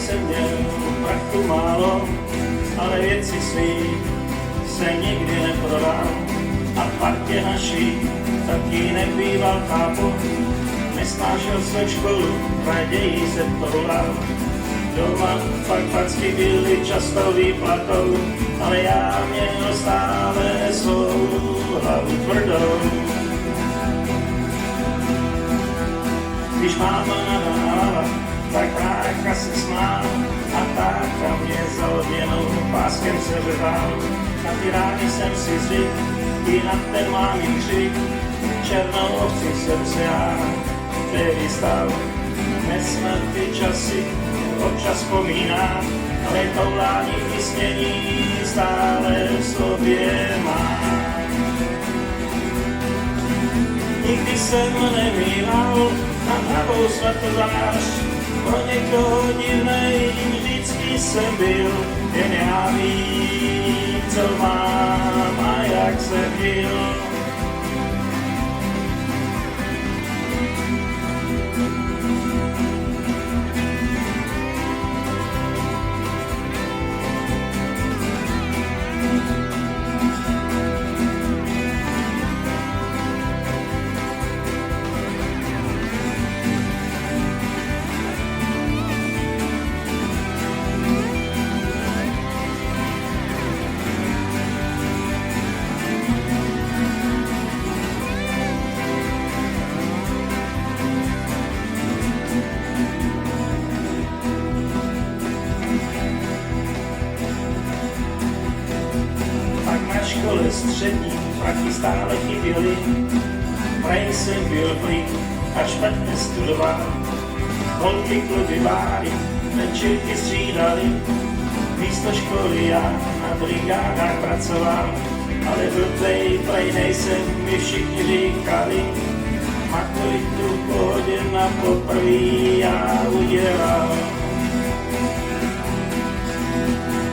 jsem měl prachu málo, ale věci svý se nikdy neprodám. A partě naší taky nebýval, chápu, nesnášel své školu, raději se toulal. Doma pak facky byly často výplatou, ale já měl stále svou hlavu tvrdou. Když máma nadávala, tak brácha se smál a táta mě za odměnou páskem se řeval. Na ty rány jsem si zvyk, i na ten mámin křik, černou ovci jsem se já tehdy stal. Dnes na ty časy občas vzpomínám, ale toulání vysnění stále v sobě mám. Nikdy jsem nemýval nad hlavou svatozář, pro někoho divnej vždycky jsem byl, jen já vím, co mám a jak jsem žil. Škole střední prachy stále chyběly, prej jsem byl plík a špatně studoval. Holky, kluby, báry, večerky střídali, místo školy já na brigádách pracoval. Ale blbej, prej nejsem, mi všichni říkali, maturitu v pohodě na poprví já udělal.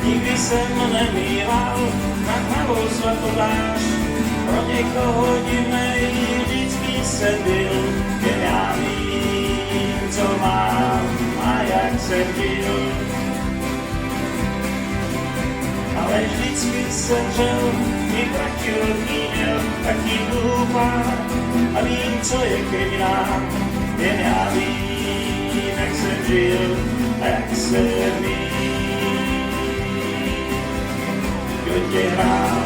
Nikdy jsem nemýval nad hlavou svatozář, pro někoho divnej vždycky jsem byl, jen já vím, co mám a jak jsem žil. Ale vždycky jsem žil, i pratilky měl taky hlupá a vím, co je kriminál, jen já vím, jak jsem žil a jak jsem žil. Kdo tě hrál